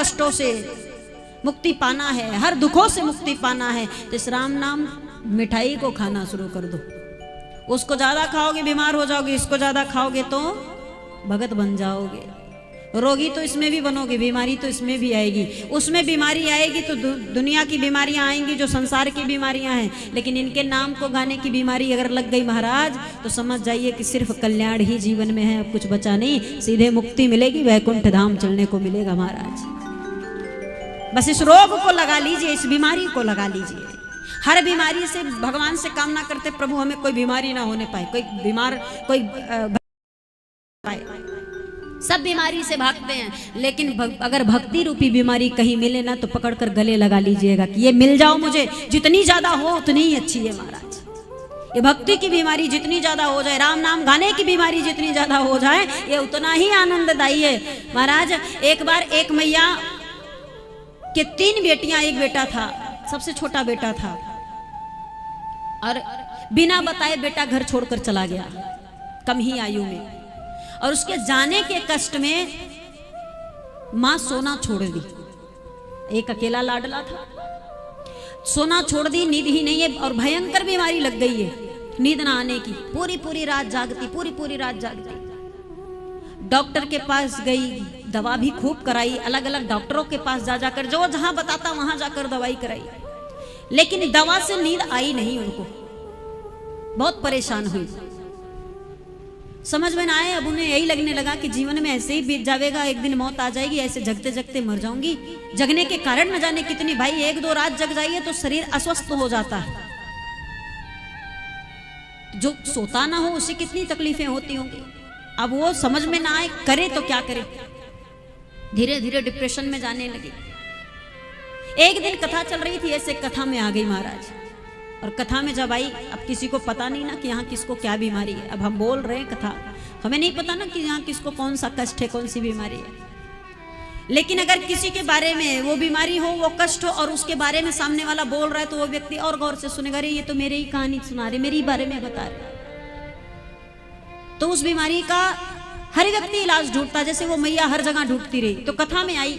कष्टों से मुक्ति पाना है, हर दुखों से मुक्ति पाना है, तो इस राम नाम मिठाई को खाना शुरू कर दो। उसको ज्यादा खाओगे बीमार हो जाओगे, इसको ज्यादा खाओगे तो भगत बन जाओगे। रोगी तो इसमें भी बनोगे, बीमारी तो इसमें भी आएगी। उसमें बीमारी आएगी तो दुनिया की बीमारियां आएंगी जो संसार की बीमारियां हैं, लेकिन इनके नाम को गाने की बीमारी अगर लग गई महाराज तो समझ जाइए कि सिर्फ कल्याण ही जीवन में है, अब कुछ बचा नहीं, सीधे मुक्ति मिलेगी, वैकुंठ धाम चलने को मिलेगा महाराज। बस इस रोग को लगा लीजिए, इस बीमारी को लगा लीजिए। हर बीमारी से भगवान से कामना करते प्रभु हमें कोई बीमारी ना होने पाए, कोई बीमार कोई पाए। सब बीमारी से भागते हैं, लेकिन अगर भक्ति रूपी बीमारी कहीं मिले ना तो पकड़कर गले लगा लीजिएगा कि ये मिल जाओ मुझे, जितनी ज्यादा हो उतनी ही अच्छी है महाराज। ये भक्ति की बीमारी जितनी ज्यादा हो जाए, राम नाम गाने की बीमारी जितनी ज्यादा हो जाए, ये उतना ही आनंददायी है महाराज। एक बार एक मैया के 3 बेटियां, एक बेटा था, सबसे छोटा बेटा था, और बिना बताए बेटा घर छोड़कर चला गया कम ही आयु में, और उसके जाने के कष्ट में मां सोना छोड़ दी। एक अकेला लाडला था, सोना छोड़ दी, नींद ही नहीं है, और भयंकर बीमारी लग गई है नींद ना आने की, पूरी पूरी रात जागती, पूरी रात जागती। डॉक्टर के पास गई, दवा भी खूब कराई, अलग अलग डॉक्टरों के पास जा जाकर, जो जहां बताता वहां जाकर दवाई कराई, लेकिन दवा से नींद आई नहीं उनको, बहुत परेशान हुई, समझ में ना आए। अब उन्हें यही लगने लगा कि जीवन में ऐसे ही बीत जाएगा, एक दिन मौत आ जाएगी, ऐसे जगते जगते मर जाऊंगी। जगने के कारण न जाने कितनी, भाई 1-2 रात जग जाइए तो शरीर अस्वस्थ हो जाता है, जो सोता ना हो उसे कितनी तकलीफें होती होंगी। अब वो समझ में ना आए, करे तो क्या करे, धीरे धीरे डिप्रेशन में जाने लगी। एक दिन कथा चल रही थी, ऐसे कथा में आ गई महाराज, और कथा में जब आई, अब किसी को पता नहीं ना कि यहाँ किसको क्या बीमारी है। अब हम बोल रहे हैं कथा, हमें नहीं पता ना कि यहाँ किसको कौन सा कष्ट है, कौन सी बीमारी है, लेकिन अगर किसी के बारे में वो बीमारी हो, वो कष्ट हो, और उसके बारे में सामने वाला बोल रहा है तो वो व्यक्ति और गौर से सुनेगा, अरे ये तो मेरी ही कहानी सुना रहे, मेरे ही बारे में बता रहे, तो उस बीमारी का हर व्यक्ति इलाज ढूंढता, जैसे वो मैया हर जगह ढूंढती रही। तो कथा में आई,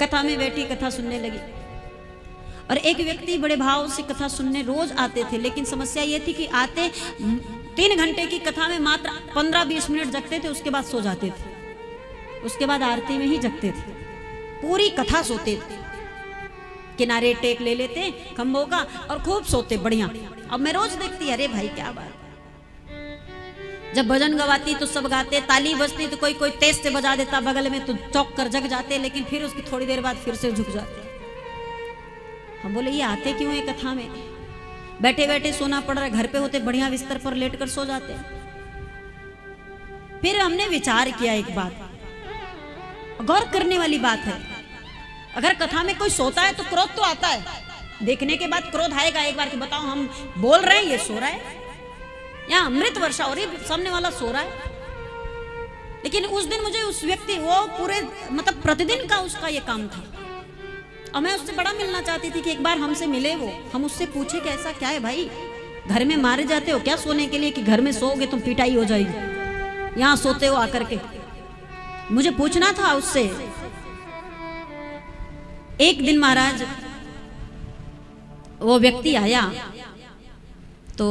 कथा में बैठी, कथा सुनने लगी, और एक व्यक्ति बड़े भाव से कथा सुनने रोज आते थे, लेकिन समस्या ये थी कि आते 3 घंटे की कथा में मात्र 15-20 मिनट जगते थे, उसके बाद सो जाते थे, उसके बाद आरती में ही जगते थे, पूरी कथा सोते थे, किनारे टेक ले लेते खंभों का और खूब सोते बढ़िया। अब मैं रोज देखती, अरे भाई क्या बात, जब भजन गवाती तो सब गाते, ताली बजती तो कोई कोई तेज से बजा देता बगल में, तो चौक कर जग जाते, लेकिन फिर उसकी थोड़ी देर बाद फिर से झुक जाते। हम बोले ये आते क्यों है कथा में, बैठे बैठे सोना पड़ रहा है, घर पे होते बढ़िया बिस्तर पर लेटकर सो जाते। फिर हमने विचार किया, एक बात गौर करने वाली बात है, अगर कथा में कोई सोता है तो क्रोध तो आता है, देखने के बाद क्रोध आएगा एक बार कि बताओ हम बोल रहे हैं ये सो रहा है, यहाँ अमृत वर्षा हो रही, सामने वाला सो रहा है। लेकिन उस दिन मुझे उस व्यक्ति, वो पूरे मतलब प्रतिदिन का उसका ये काम था, और मैं उससे बड़ा मिलना चाहती थी कि एक बार हमसे मिले वो, हम उससे पूछे कि ऐसा क्या है भाई, घर में मारे जाते हो क्या सोने के लिए, कि घर में सोओगे तुम पिटाई हो जाएगी, यहाँ सोते हो आकर के, मुझे पूछना था उससे। एक दिन महाराज वो व्यक्ति आया, तो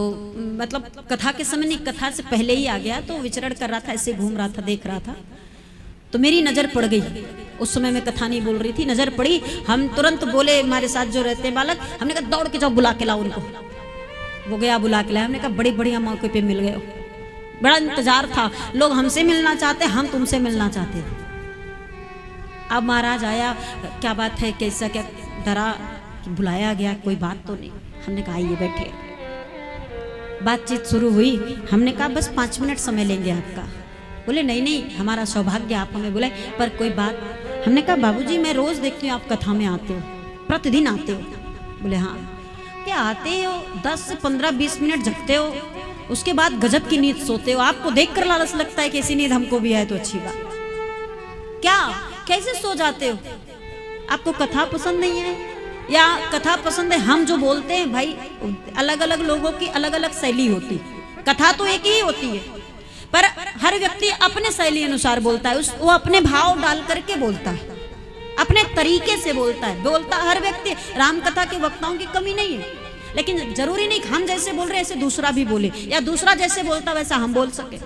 मतलब कथा के समय नहीं, कथा से पहले ही आ गया, तो विचरण कर रहा था, ऐसे घूम रहा था, देख रहा था, तो मेरी नजर पड़ गई। उस समय मैं कथा नहीं बोल रही थी, नजर पड़ी, हम तुरंत बोले, हमारे साथ जो रहते हैं बालक, हमने कहा दौड़ के जाओ बुला के लाओ उनको। वो गया बुला के लाया, हमने कहा बड़ी बढ़िया मौके पे मिल गए हो, बड़ा इंतजार था, लोग हमसे मिलना चाहते, हम तुमसे मिलना चाहते। अब महाराज आया, क्या बात है, कैसा क्या, डरा कि बुलाया गया, कोई बात तो नहीं। हमने कहा आइए बैठे, बातचीत शुरू हुई। हमने कहा बस 5 मिनट समय लेंगे आपका। बोले नहीं नहीं, हमारा सौभाग्य आप हमें बुलाए, पर कोई बात। हमने कहा बाबूजी मैं रोज देखती हूँ आप कथा में आते हो, प्रतिदिन आते हो। बोले हाँ। क्या आते हो 10 से 15-20 मिनट जगते हो, उसके बाद गजब की नींद सोते हो, आपको देखकर लालच लगता है कि ऐसी नींद हमको भी आए तो अच्छी बात। क्या कैसे सो जाते हो, आपको कथा पसंद नहीं है या कथा पसंद है? हम जो बोलते हैं भाई, अलग अलग लोगों की अलग अलग शैली होती है, कथा तो एक ही होती है, पर हर व्यक्ति अपने शैली अनुसार बोलता है, वो अपने भाव डाल करके बोलता है, अपने तरीके से बोलता है, बोलता हर व्यक्ति, राम कथा के वक्ताओं की कमी नहीं है, लेकिन जरूरी नहीं हम जैसे बोल रहे ऐसे दूसरा भी बोले, या दूसरा जैसे बोलता वैसा हम बोल सके।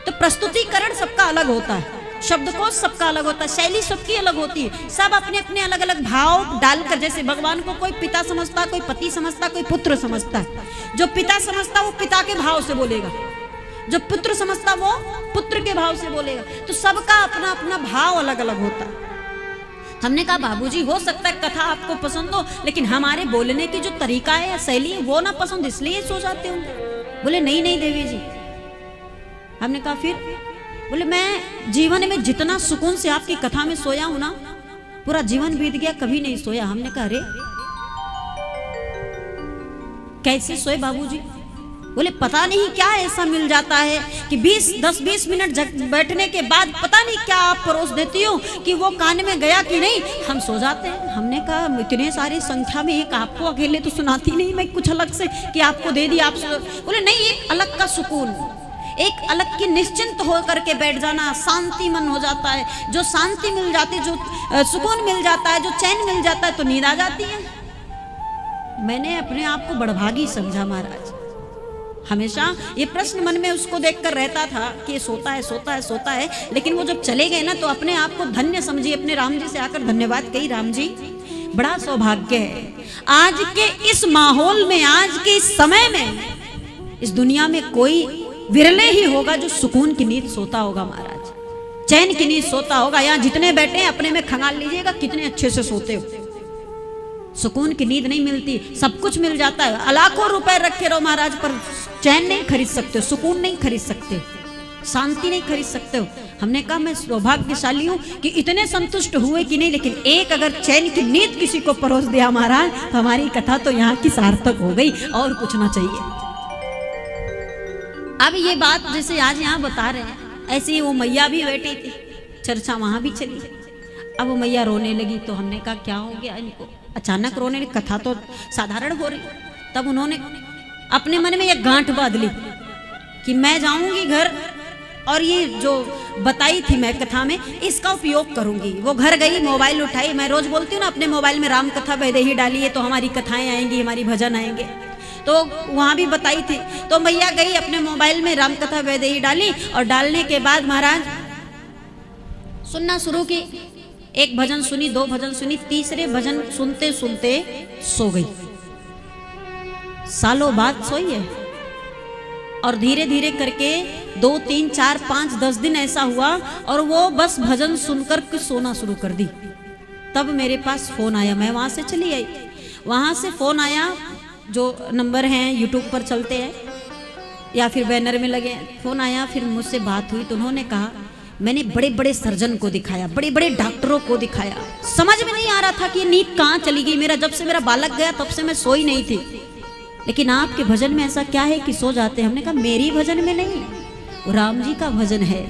तो प्रस्तुतिकरण सबका अलग होता है, शब्दकोश सबका अलग होता है, शैली सबकी अलग होती है, सब अपने अपने अलग अलग भाव डालकर, जैसे भगवान को कोई पिता समझता, कोई पति समझता, कोई पुत्र समझता है। जो पिता समझता वो पिता के भाव से बोलेगा, जो पुत्र समझता वो पुत्र के भाव से बोलेगा। तो सबका अपना अपना भाव अलग अलग होता है। हमने कहा बाबूजी हो सकता है कथा आपको पसंद हो, लेकिन हमारे बोलने की जो तरीका है या शैली है वो ना पसंद, इसलिए सो जाते होंगे। बोले नहीं नहीं देवी जी। हमने कहा फिर? बोले मैं जीवन में जितना सुकून से आपकी कथा में सोया हूं ना, पूरा जीवन बीत गया कभी नहीं सोया। हमने कहा अरे कैसे सोए बाबूजी? बोले पता नहीं क्या ऐसा मिल जाता है कि 10-20 मिनट बैठने के बाद पता नहीं क्या आप परोस देती हो कि वो कान में गया कि नहीं, हम सो जाते हैं। हमने कहा इतने सारी संख्या में एक आपको अकेले तो सुनाती नहीं मैं कुछ अलग से कि आपको दे दी आप। बोले नहीं, एक अलग का सुकून, एक अलग की निश्चिंत हो करके बैठ जाना, शांति मन हो जाता है। जो शांति मिल जाती है, जो सुकून मिल जाता है, जो चैन मिल जाता है, तो नींद आ जाती है। मैंने अपने आप को बड़भागी समझा महाराज। हमेशा ये प्रश्न मन में उसको देखकर रहता था कि ये सोता है सोता है सोता है, लेकिन वो जब चले गए ना तो अपने आप को धन्य समझी, अपने राम जी से आकर धन्यवाद कही, राम जी बड़ा सौभाग्य है आज के इस माहौल में, आज के इस समय में, इस दुनिया में कोई विरले ही होगा जो सुकून की नींद सोता होगा महाराज, चैन की नींद सोता होगा। यहाँ जितने बैठे हैं अपने में खंगाल लीजिएगा कितने अच्छे से सोते हो। सुकून की नींद नहीं मिलती, सब कुछ मिल जाता है, लाखों रुपए रखे रहो महाराज पर चैन नहीं खरीद सकते हो, सुकून नहीं खरीद सकते हो, शांति नहीं खरीद सकते हो। हमने कहा मैं सौभाग्यशाली हूं कि इतने संतुष्ट हुए कि नहीं, लेकिन एक अगर चैन की नींद किसी को परोस दिया महाराज तो हमारी कथा तो यहाँ की सार्थक हो गई, और कुछ ना चाहिए। अब ये बात जैसे आज यहाँ बता रहे हैं, ऐसे ही वो मैया भी बैठी थी, चर्चा वहां भी चली। अब वो मैया रोने लगी तो हमने कहा क्या हो गया इनको, अचानक रोने लगी, कथा तो साधारण हो रही। तब उन्होंने अपने मन में एक गांठ बांध ली कि मैं जाऊंगी घर और ये जो बताई थी मैं कथा में इसका उपयोग करूंगी। वो घर गई, मोबाइल उठाई, मैं रोज बोलती हूँ ना अपने मोबाइल में राम कथा वैदेही डालिए तो हमारी कथाएं आएंगी, हमारी भजन आएंगे, तो वहां भी बताई थी। तो मैया गई अपने मोबाइल में राम कथा वैदेही डाली, और डालने के बाद महाराज सुनना शुरू की। एक भजन सुनी, 2 भजन सुनी, तीसरे भजन सुनते सुनते सो गई। सालों बाद सोई है, और धीरे धीरे करके 2, 3, 4, 5, 10 दिन ऐसा हुआ, और वो बस भजन सुनकर के सोना शुरू कर दी। तब मेरे पास फोन आया, मैं वहां से चली आई, वहां से फोन आया, जो नंबर हैं यूट्यूब पर चलते हैं या फिर बैनर में लगे, फोन आया। फिर मुझसे बात हुई तो उन्होंने कहा मैंने बड़े बड़े सर्जन को दिखाया, बड़े बड़े डॉक्टरों को दिखाया, समझ में नहीं आ रहा था कि नींद कहाँ चली गई। मेरा जब से मेरा बालक गया तब से मैं सोई नहीं थी, लेकिन आपके भजन में ऐसा क्या है कि सो जाते हैं। हमने कहा मेरी भजन में नहीं, वो राम जी का भजन है।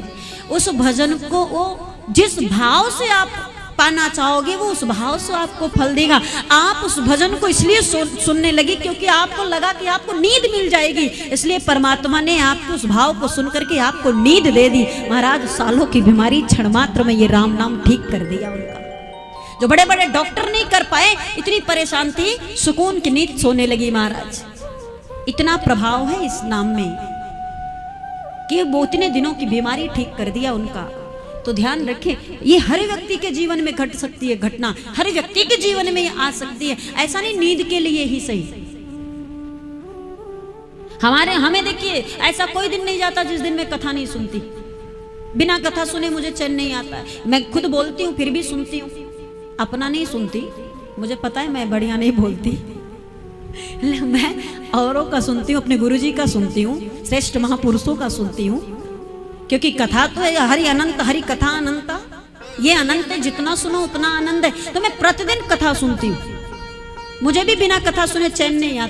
उस भजन को वो जिस भाव से आप पाना चाहोगे वो उस भाव से आपको फल देगा। आप उस भजन को इसलिए सुनने लगी क्योंकि आपको लगा कि आपको नींद मिल जाएगी, इसलिए परमात्मा ने आपके उस भाव को सुन करके आपको नींद दे दी। महाराज सालों की बीमारी क्षण मात्र में ये राम नाम ठीक कर दिया उनका। जो बड़े बड़े डॉक्टर नहीं कर पाए, इतनी परेशान थी, सुकून की नींद सोने लगी महाराज। इतना प्रभाव है इस नाम में कि वो इतने दिनों की बीमारी ठीक कर दिया उनका। तो ध्यान रखें, ये हर व्यक्ति के जीवन में घट सकती है घटना, हर व्यक्ति के जीवन में आ सकती है, ऐसा नहीं नींद के लिए ही सही। हमें देखिए ऐसा कोई दिन नहीं जाता जिस दिन मैं कथा नहीं सुनती। बिना कथा सुने मुझे चैन नहीं आता है। मैं खुद बोलती हूँ फिर भी सुनती हूँ, अपना नहीं सुनती, मुझे पता है मैं बढ़िया नहीं बोलती, मैं औरों का सुनती हूँ, अपने गुरुजी का सुनती हूँ, श्रेष्ठ महापुरुषों का सुनती हूँ, क्योंकि कथा तो है हरि अनंत, हरि कथा अनंता, ये अनंत है, जितना सुनो उतना आनंद है। तो मैं प्रतिदिन कथा सुनती हूँ, मुझे भी बिना कथा सुने चैन नहीं आता।